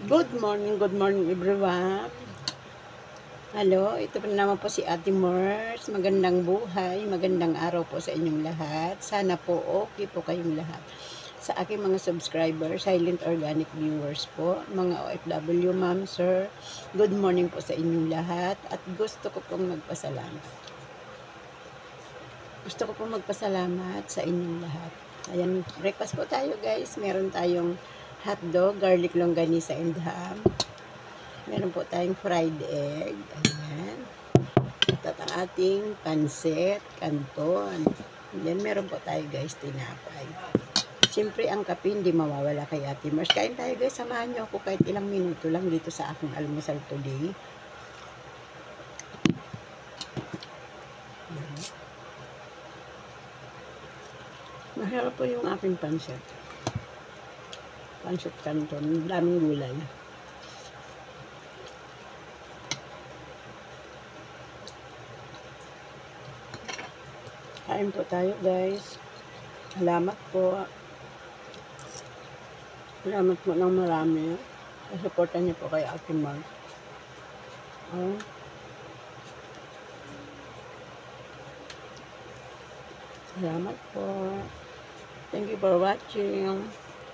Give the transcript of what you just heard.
Good morning everyone. Hello, ito pa naman po si Ate Mars. Magandang buhay, magandang araw po sa inyong lahat. Sana po okay po kayong lahat. Sa aking mga subscribers, silent organic viewers po, mga OFW ma'am, sir, good morning po sa inyong lahat at gusto ko pong magpasalamat. Gusto ko pong magpasalamat sa inyong lahat. Ayan, breakfast po tayo guys. Meron tayong hotdog, garlic longganisa and ham. Meron po tayong fried egg. Ayan. At ang ating pansit, canton. Then meron po tayo guys, tinapay. Siyempre, ang kape hindi mawawala kay Ate Mars. Kain tayo guys, samahan nyo ako kahit ilang minuto lang dito sa aking almusal today. Ayan. Masarap po yung aking pansit. Pansit canton, daming gulay. Kain po tayo guys. Salamat po. Salamat po ng marami. Suportan niyo po kay Ate Mars. Salamat po. Thank you for watching.